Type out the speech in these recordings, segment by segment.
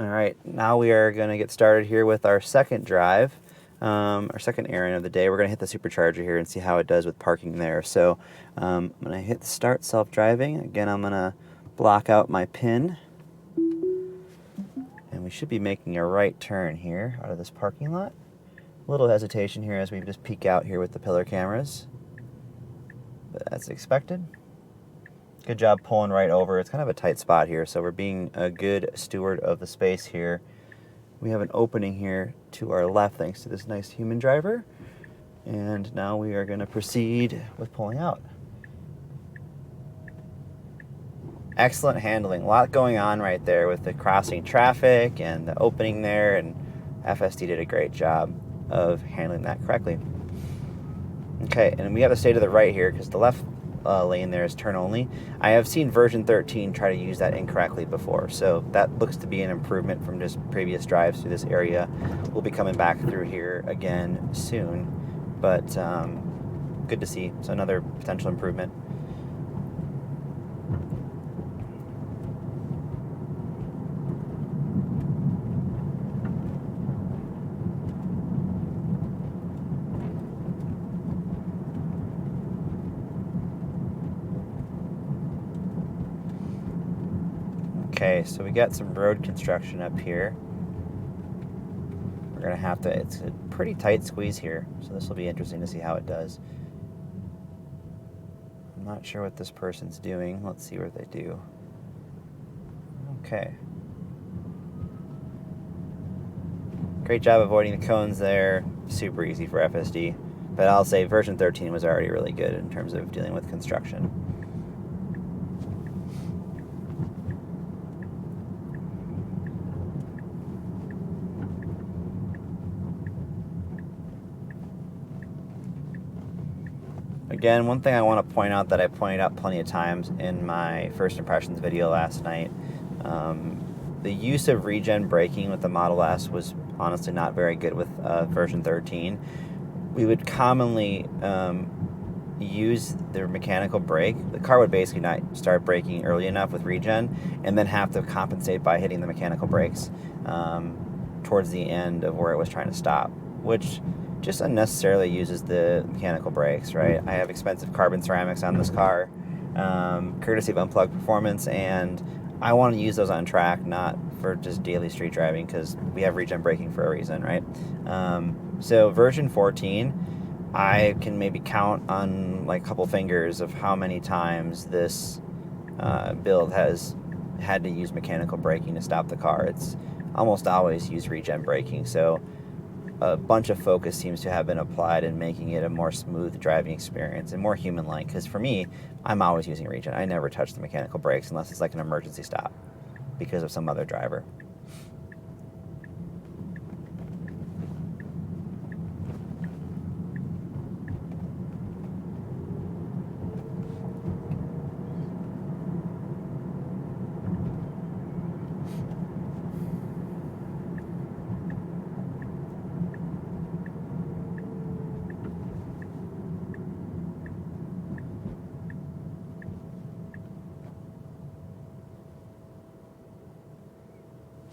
All right, now we are going to get started here with our second drive, our second errand of the day. We're going to hit the Supercharger here and see how it does with parking there. So I'm going to hit start self-driving. Again, I'm going to block out my pin. And we should be making a right turn here out of this parking lot. A little hesitation here as we just peek out here with the pillar cameras. But as expected. Good job pulling right over. It's kind of a tight spot here, so we're being a good steward of the space here. We have an opening here to our left thanks to this nice human driver. And now we are going to proceed with pulling out. Excellent handling. A lot going on right there with the crossing traffic and the opening there, and FSD did a great job of handling that correctly. Okay, and we have to stay to the right here because the left lane there is turn only. I have seen version 13 try to use that incorrectly before, so that looks to be an improvement from just previous drives through this area. We'll be coming back through here again soon, but good to see. So another potential improvement. Okay, so we got some road construction up here. We're going to have to, it's a pretty tight squeeze here, so this will be interesting to see how it does. I'm not sure what this person's doing. Let's see what they do. Okay. Great job avoiding the cones there. Super easy for FSD. But I'll say version 13 was already really good in terms of dealing with construction. Again, one thing I want to point out that I pointed out plenty of times in my first impressions video last night, the use of regen braking with the Model S was honestly not very good with version 13. We would commonly use the mechanical brake. The car would basically not start braking early enough with regen and then have to compensate by hitting the mechanical brakes towards the end of where it was trying to stop, which just unnecessarily uses the mechanical brakes, right? I have expensive carbon ceramics on this car, courtesy of Unplugged Performance, and I want to use those on track, not for just daily street driving, because we have regen braking for a reason, right? So version 14, I can maybe count on like a couple fingers of how many times this build has had to use mechanical braking to stop the car. It's almost always use regen braking, so a bunch of focus seems to have been applied in making it a more smooth driving experience and more human-like, because for me, I'm always using regen. I never touch the mechanical brakes unless it's like an emergency stop because of some other driver.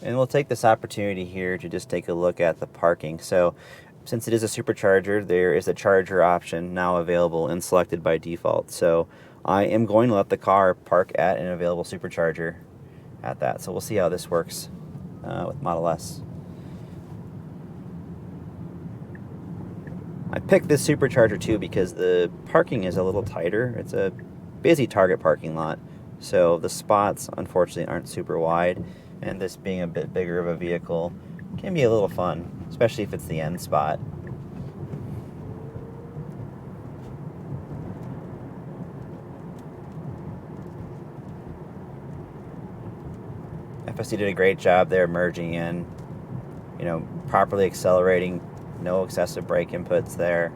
And we'll take this opportunity here to just take a look at the parking. So since it is a Supercharger, there is a charger option now available and selected by default. So I am going to let the car park at an available Supercharger at that. So we'll see how this works with Model S. I picked this Supercharger too because the parking is a little tighter. It's a busy Target parking lot, so the spots unfortunately aren't super wide. And this being a bit bigger of a vehicle can be a little fun, especially if it's the end spot. FSD did a great job there merging in, properly accelerating, no excessive brake inputs there.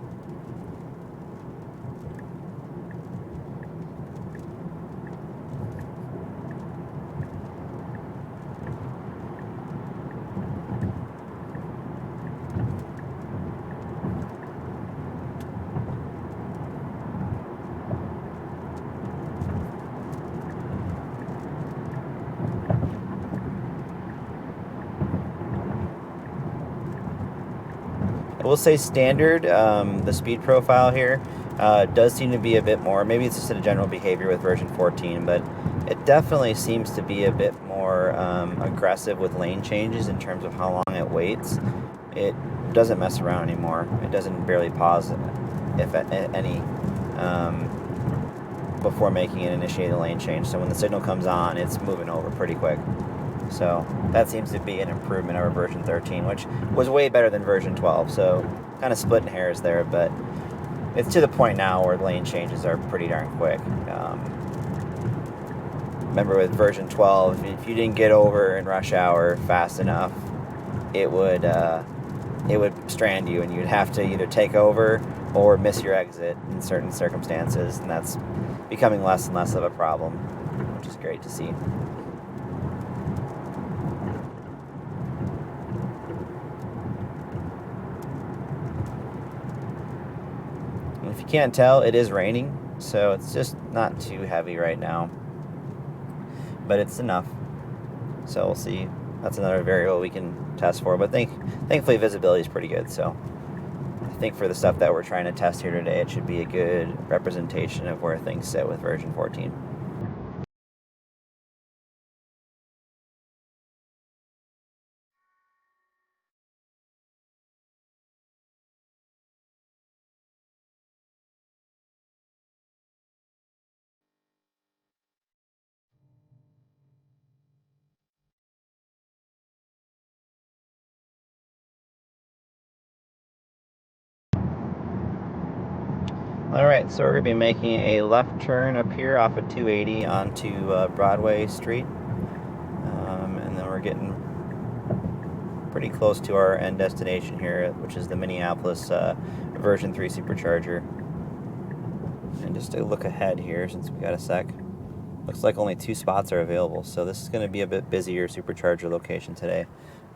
I will say standard, the speed profile here does seem to be a bit more, maybe it's just a general behavior with version 14, but it definitely seems to be a bit more aggressive with lane changes in terms of how long it waits. It doesn't mess around anymore. It doesn't barely pause, if any, before making an initiate a lane change. So when the signal comes on, it's moving over pretty quick. So that seems to be an improvement over version 13, which was way better than version 12. So kind of splitting hairs there, but it's to the point now where lane changes are pretty darn quick. Remember with version 12, if you didn't get over in rush hour fast enough, it would strand you, and you'd have to either take over or miss your exit in certain circumstances, and that's becoming less and less of a problem, which is great to see. And if you can't tell, it is raining, so it's just not too heavy right now, but it's enough. So we'll see. That's another variable we can test for, but thankfully visibility is pretty good, so I think for the stuff that we're trying to test here today, it should be a good representation of where things sit with version 14. Alright, so we're going to be making a left turn up here off of 280 onto Broadway Street. And then we're getting pretty close to our end destination here, which is the Minneapolis version 3 Supercharger. And just to look ahead here, since we got a sec, looks like only 2 spots are available, so this is going to be a bit busier Supercharger location today.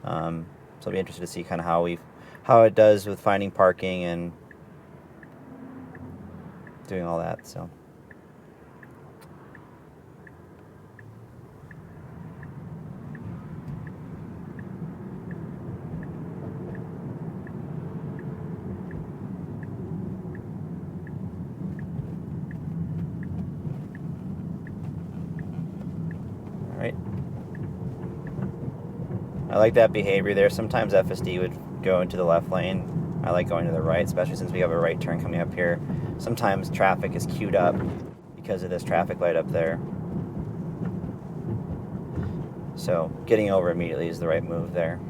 So I'll be interested to see kind of how it does with finding parking and doing all that. So all right, I like that behavior there. Sometimes FSD would go into the left lane. I like going to the right, especially since we have a right turn coming up here. Sometimes traffic is queued up because of this traffic light up there. So getting over immediately is the right move there.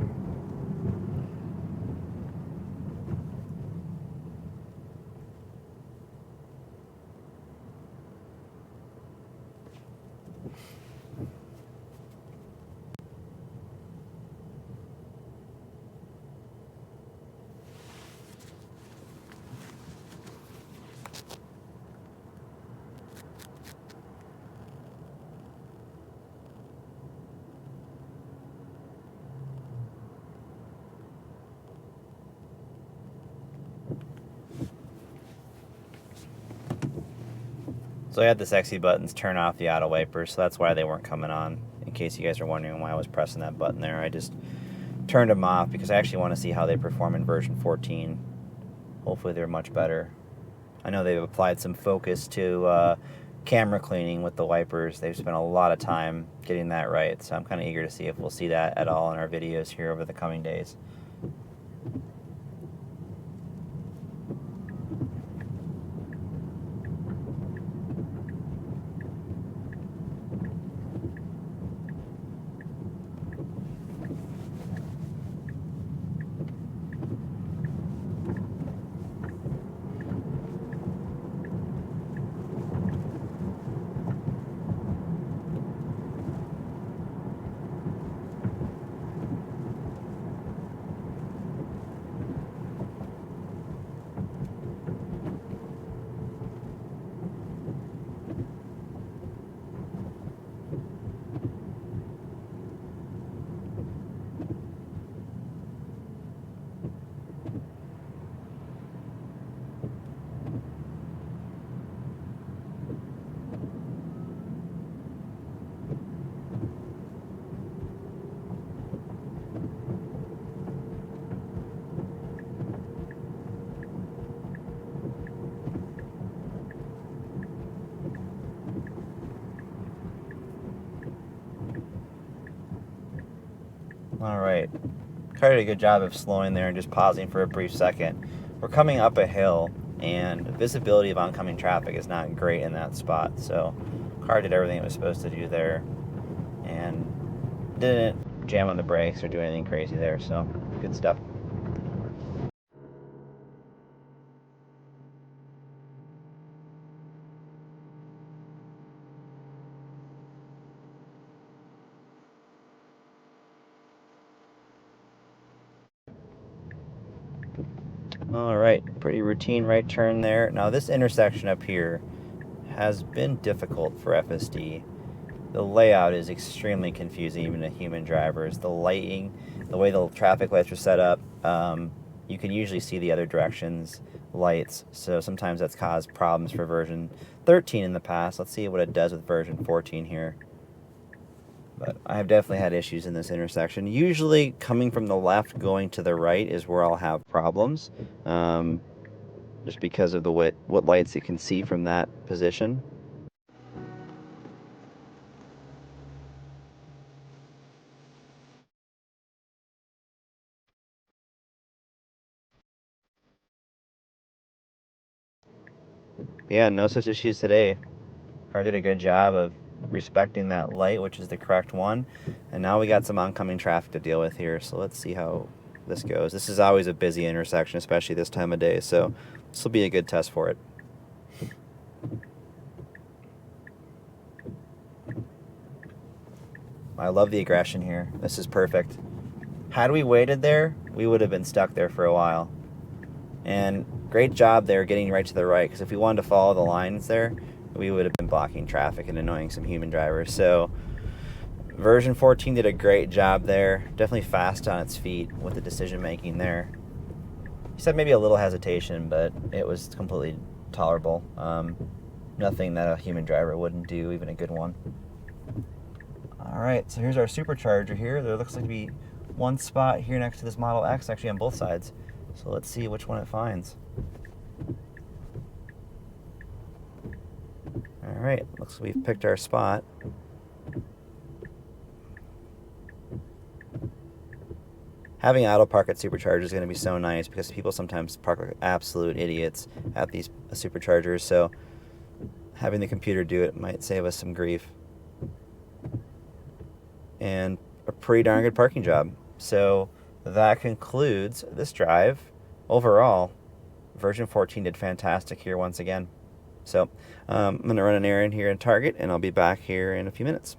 So I had the sexy buttons turn off the Autowipers, so that's why they weren't coming on. In case you guys are wondering why I was pressing that button there, I just turned them off because I actually want to see how they perform in version 14. Hopefully they're much better. I know they've applied some focus to camera cleaning with the wipers. They've spent a lot of time getting that right, so I'm kind of eager to see if we'll see that at all in our videos here over the coming days. All right. Car did a good job of slowing there and just pausing for a brief second. We're coming up a hill, and visibility of oncoming traffic is not great in that spot. So, car did everything it was supposed to do there, and didn't jam on the brakes or do anything crazy there. So, good stuff. All right, pretty routine right turn there. Now this intersection up here has been difficult for FSD. The layout is extremely confusing even to human drivers. The lighting, the way the traffic lights are set up, you can usually see the other direction's lights, so sometimes that's caused problems for version 13 in the past. Let's see what it does with version 14 here. But I have definitely had issues in this intersection. Usually coming from the left going to the right is where I'll have problems, just because of the what lights you can see from that position. Yeah, no such issues today. Car did a good job of respecting that light, which is the correct one. And now we got some oncoming traffic to deal with here, so let's see how this goes. This is always a busy intersection, especially this time of day, so this will be a good test for it. I love the aggression here. This is perfect. Had we waited there, we would have been stuck there for a while. And great job there getting right to the right, because if we wanted to follow the lines there, we would have been blocking traffic and annoying some human drivers. So version 14 did a great job there. Definitely fast on its feet with the decision making there. He said maybe a little hesitation, but it was completely tolerable. Nothing that a human driver wouldn't do, even a good one. All right, so here's our Supercharger here. There looks like to be one spot here next to this Model X, actually on both sides. So let's see which one it finds. All right, looks like we've picked our spot. Having Autopark at Superchargers is going to be so nice, because people sometimes park like absolute idiots at these Superchargers, so having the computer do it might save us some grief. And a pretty darn good parking job. So that concludes this drive. Overall, version 14 did fantastic here once again. So I'm going to run an errand here in Target, and I'll be back here in a few minutes.